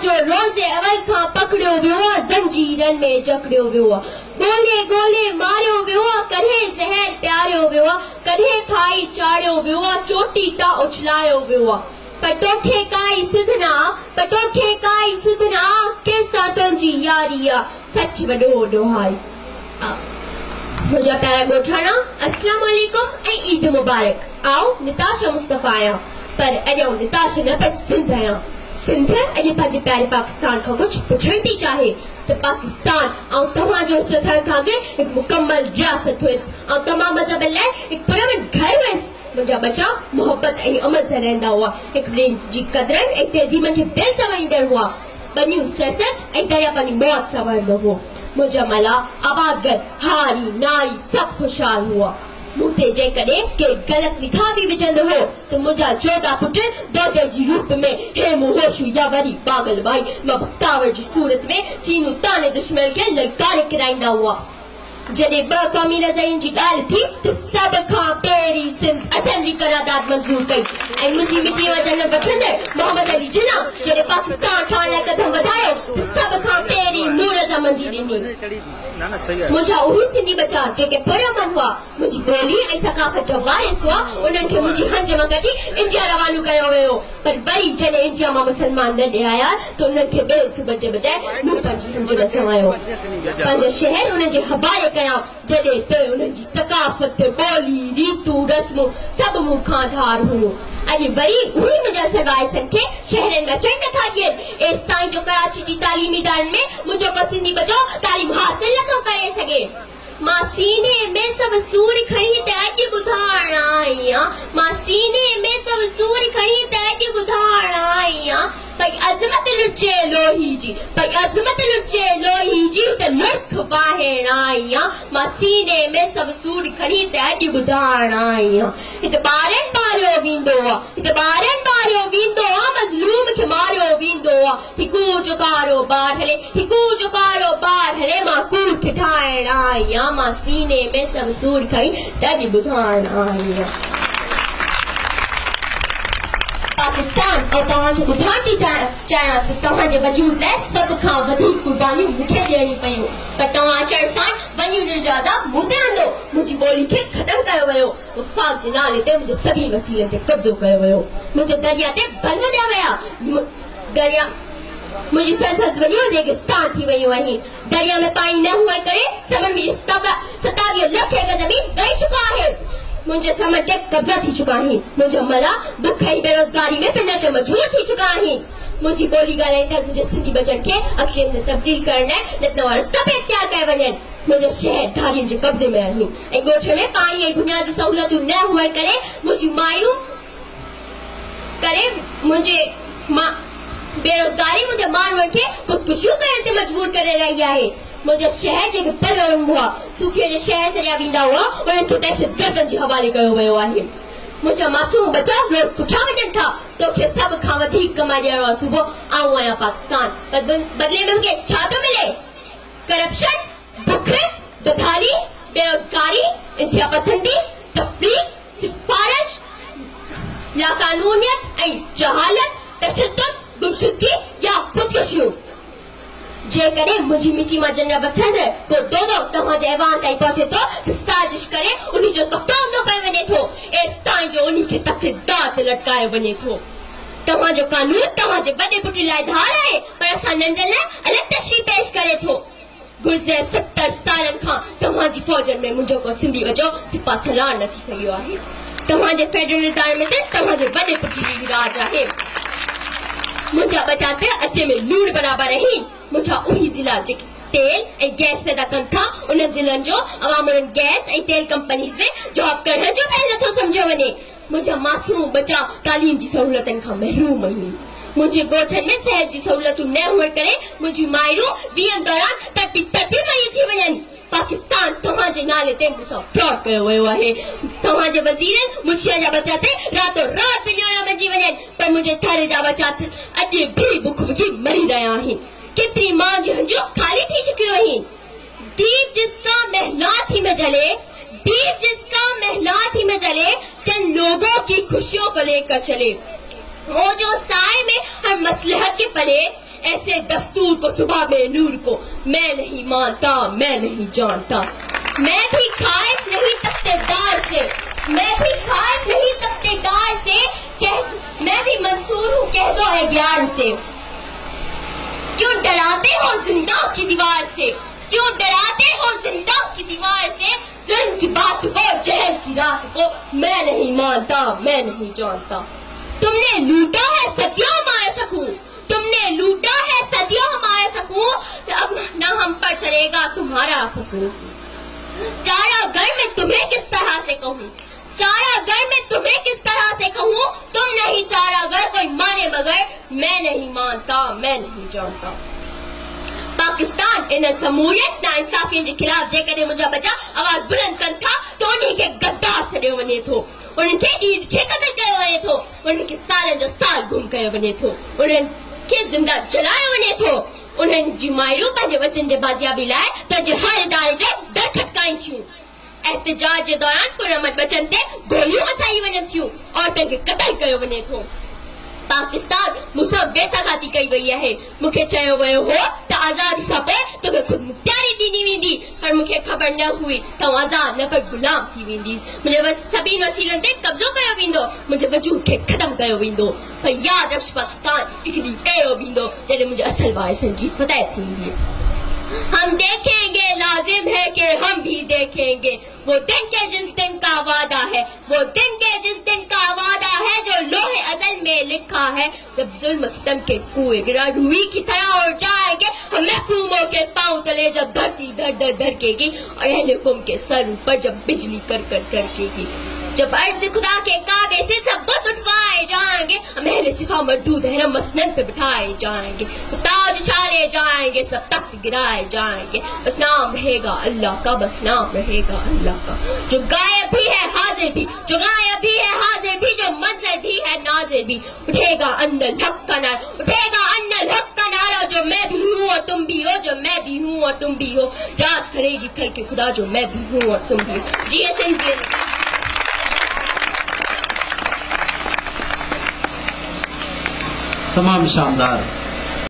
जो रोज़े अवल खां पकड़ियो वियो ज़ंजीरनि में जकड़ियो वियो गोले गोले मारियो वियो कॾहिं ज़हर प्यारियो वियो कॾहिं खाई चाढ़ियो वियो चोटी तां उछलायो वियो पर तोखे काई सुधना कंहिंसां तुंहिंजी यारी सच वॾो ॾोहाई मुझा प्यारा गोठाणा अस्सलाम वालेकुम ऐं ईद मुबारक आओ निताशा मुस्तफा आहियां पर अॼु निताशा न पर सिंध आहियां सिंध अॼु पंहिंजे प्यारे पाकिस्तान खां कुझु पुछण थी चाहे त पाकिस्तान ऐं तव्हांजो थियण खां अॻु हिकु मुकमल रियासत हुयसि ऐं तमामु मज़हब लाइ हिकु पुरअमन घर हुयसि मुंहिंजा बचा मोहबत ऐं अमल सां रहंदा हुआ हिकु ॿिए जी क़दरनि ऐं तहज़ीब खे दिलि सां मञींदड़ हुआ बनियूं सियासत ऐं दरिया पंहिंजी मौत सां वहंदो हो मुंहिंजा मला आबादगर हारी नारी सभु ख़ुशहाल हुआ मूं ते जेकॾहिं के ग़लति लिखा बि विझंदो हो त मुंहिंजा 14 पुट दोदर जी रूप में हेमू होशू या वरी पागल भाई मबख्तावर जी सूरत में सीनू ताने दुश्मन खे ललकारे किराईंदा हुआ जॾहिं ॿ क़ौमी नज़रियनि जी ॻाल्हि थी त सभ खां पहिरीं सिंध असेंबली करारदाद मंज़ूर कई ऐं मुंहिंजी मिटी वजन वठंदड़ मोहम्मद अली जिन्ना जॾहिं पाकिस्तान ठहण लाइ कदम वधायो त सभ खां पहिरीं नूर रज़ामंदी ॾिनी मुंहिंजा उहे सिंधी बचा जेके पुरअमन हुआ मुंहिंजी ॿोली ऐं सक़ाफ़त जा वारिस हुआ उन्हनि खे मुंहिंजी हंज मां कढी इंडिया रवानो कयो वियो पर वरी जॾहिं इंडिया मां मुस्लमान न ॾियाया त उन्हनि खे ॿिए सूबे जे बजाए मूं पंहिंजी हंज में समायो पंहिंजो शहर उन्हनि जे हवाले कया जॾहिं त उन्हनि जी सक़ाफ़त ॿोली रीतूं रस्मूं सभु मूं खां धार हुयूं अॼु वरी उहे मुंहिंजा सरवाइसनि खे शहरनि में अचनि नथा ॾियनि एसि ताईं जो कराची जी तालीमी इदारनि में मुंहिंजो को सिंधी बचो तालीम हासिल नथो करे सघे मां सीने में सभु सूर खणी त अॼु ॿुधाइण आई आहियां मां सीने में सभु सूर खणी त अॼु ॿुधाइण आई आहियां भई अज़मत लुचे लोही जी त लुख बाहिण आई आहियां मां सीने में सभु सूर खणी त अॼु ॿुधाइण आई आहियां हिते ॿारनि मारियो वेंदो मज़लूम खे मारियो वेंदो हिकु जो कारोबार हले मां कूड़ खे ठाहिण आई आहियां मां सीने में सभु सूर खणी त अॼु ॿुधाइण आई आहियां पाकिस्तान और तव्हांजो ॿुधाइण थी चाहियां त तव्हांजे वजूद लाइ सभ खां वधीक कुर्बानियूं मूंखे ॾियणियूं पयूं पर तव्हां अचण सां वञू निर्जादा मूं ते हूंदो मुंहिंजी ॿोली खे ख़तमु कयो वियो वफ़ाक़ जे नाले ते मुंहिंजे सभी वसीलनि ते कब्ज़ो कयो वियो मुंहिंजे दरिया ते बंद वॼा विया दरिया मुंहिंजी सरसद वञो रेगिस्तान थी वियूं आहिनि दरिया में पाणी न हुअण करे समन में 27 लख एकड़ ज़मीन ॾेई चुका आहे मुंहिंजे समन ते कब्ज़ा थी चुका आहिनि मुंहिंजा मला बुख ऐं बेरोज़गारी में पिन ते मजबूर थी चुका आहिनि मुंहिंजी ॿोली ॻाल्हाईंदड़ मुंहिंजे सिंधी बचनि खे अखियुनि में तब्दील करण लाइ नवां रस्ता पिया इख्तियार कया वञनि मुंहिंजो शहर धारियुनि जे कब्ज़े में आहिनि ऐं ॻोठ में पाणी ऐं बुनियादी सहूलियतूं न हुअण करे मुंहिंजी मायूं करे बेरोज़गारी मुंहिंजे माण्हुनि खे ख़ुदकुशियूं करण ते मजबूर करे रही आहे मुंहिंजा शहर जेके पुरअमन हुआ सूफ़ीअ जे शहर सॼा वेंदा हुआ उन्हनि खे दहशतगर्दनि जे हवाले कयो वियो आहे मुंहिंजा मासूम बचा रोज़ पुठियां वञनि था तोखे सभ खां वधीक कमाए ॾियणो आहे सुबुह आऊं आहियां पाकिस्तान बदिले में मूंखे छा थो मिले करप्शन बुख बदहाली बेरोज़गारी इंतिहा पसंदी तफ़रीक़ सिफ़ारिश लाक़ानूनियत ऐं जहालत तशद्दुद गुमशुदगी या ख़ुदकुशियूं जेकॾहिं मुंहिंजी मिटी मां जन वठंदड़ को दो तव्हांजे ऐवान ताईं पहुचे थो त साज़िश करे उन जो कफ़्तान थो कयो वञे थो एसि ताईं जो उन खे तक़दार ते लटकायो वञे थो तव्हांजो कानून तव्हांजे वॾे पुट लाइ धार आहे पर असां नंढनि लाइ अलॻि तशरीह पेश करे थो गुज़िरियल 70 सालनि खां तव्हांजी फ़ौजनि में मुंहिंजो को सिंधी वजो सिपा सलार न थी सघियो आहे तव्हांजे फेडरल इदारे में त तव्हांजे वॾे पुट जी राज आहे मुंहिंजा बचा त अचे में लूण बराबरि आहिनि मुंहिंजा उही ज़िला जेके तेल ऐं गैस पैदा कनि था उन्हनि ज़िलनि जो अवामनि गैस ऐं तेल कंपनीज़ में जॉब करण जो बि नथो सम्झो वञे मुंहिंजा मासूम बचा तालीम जी सहूलियतनि खां महरूम आहिनि मुंहिंजे ॻोठनि में सिहत जी सहूलियतूं न हुअण करे मुंहिंजी माइरूं वीहनि दौरान तड़पी मरी थी वञनि पाकिस्तान तव्हांजे नाले ते मूंसां फ्रॉड कयो वियो आहे तव्हांजे वज़ीरनि मुंहिंजा जा बचा ते रातो रात दुनिया में बची वञनि पर मुंहिंजे थर जा बचा अॼु बि बुख बुखी मरी रहिया आहिनि केतिरी मां जी हंजूं खाली थी चुकियूं आहिनि दीप जिसका महलाती में जले चंद लोगों की खुशियों को लेकर चले वो जो साए में हर मसलहत के पले ऐसे दस्तूर को, सुबह में नूर को मैं नहीं मानता, मैं नहीं जानता। मैं भी खाइफ नहीं तख्तेदार से, मैं भी खाइफ नहीं तख्तेदार से, मैं भी मंसूर हूँ कह दो अज्ञान से। क्यों डराते हो जिंदा की दीवार से, क्यों डराते हो जिंदा की दीवार से। जुल्म की बात को, जहल की रात को मैं नहीं मानता, मैं नहीं जानता। तुमने लूटा है सदियों हमारे सकून, तुमने लूटा है सदियों हमारे सकून, अब न हम पर चलेगा तुम्हारा फसूल। चारा घर में तुम्हें किस तरह से कहूँ, चारा घर में तुम्हें किस तरह से कहूँ। तुम नहीं चारा घर कोई माने बगैर, मैं नहीं मानता, मैं नहीं जानता। पाकिस्तान इन समूलियत ना इंसाफियत के खिलाफ जेकॾहिं मुंहिंजा बचा आवाज़ बुलंद कनि था त उन्हीं खे गद्दार सॾियो वञे थो, उन्हनि खे ॾींहुं ठेकदर कयो वञे थो, उन्हनि खे सालनि जो साल गुम कयो वञे थो, उन्हनि खे ज़िंदा जलायो वञे थो। उन्हनि जी माइरूं पंहिंजे बचनि जे बाज़ियाबी लाइ तुंहिंजे हर इदारे जो दर खटकाइनि थियूं। एहतजाज जे दौरान पुरअमन बचनि ते गोलियूं वसाई वञनि थियूं, औरतुनि खे क़तल कयो वञे थो। पाकिस्तान मूंसां बेसगाती कई वई आहे। मूंखे चयो वियो हो त आज़ादी खपे तोखे ख़ुदि मुख्तियारी ॾिनी वेंदी, पर मूंखे ख़बर न हुई त आज़ाद न पर गुलाम थी वेंदीसि। मुंहिंजे सभिनी वसीलनि ते कब्ज़ो कयो वेंदो, मुंहिंजे वजूद खे ख़तमु कयो वेंदो। पर यादि रख पाकिस्तान हिकु ॾींहुं अहिड़ो ईंदो जॾहिं मुंहिंजे असल वारिसनि जी फतह थींदी। हम देखेंगे, लाजिम है कि हम भी देखेंगे वो दिन के जिस दिन का वादा है, वो दिन के जिस दिन का वादा है जो लोहे अज़ल में लिखा है। जब जुल्म सितम के कुएं गिरा रुई की तरह उड़ जाएंगे हम महकूमों के पांव तले, जब धरती दर दर धड़केगी और अहले हुक्म के सर ऊपर जब बिजली कर कर करकेगी, जब अर्ज़ खुदा के काबे से सब बुत उठवाए जाएंगे, हम अहले सिफा मरदूद हरम मसनद पे बिठाए जाएंगे, सब ताज उछाले जाएंगे, सब तख्त गिराए जाएंगे। बस नाम रहेगा अल्लाह का, बस नाम रहेगा अल्लाह का। जो गायब भी है हाजिर भी, जो गायब भी है हाजिर भी, जो मंजर भी है नाजिर भी, उठेगा अंदर हक का नारा, उठेगा अंदर हक का नारा। जो मैं भी हूँ और तुम भी हो, जो मैं भी हूँ और तुम भी हो, राज करेगी कल के खुदा जो मैं भी हूँ और तुम भी हो। जी तमाम शानदार।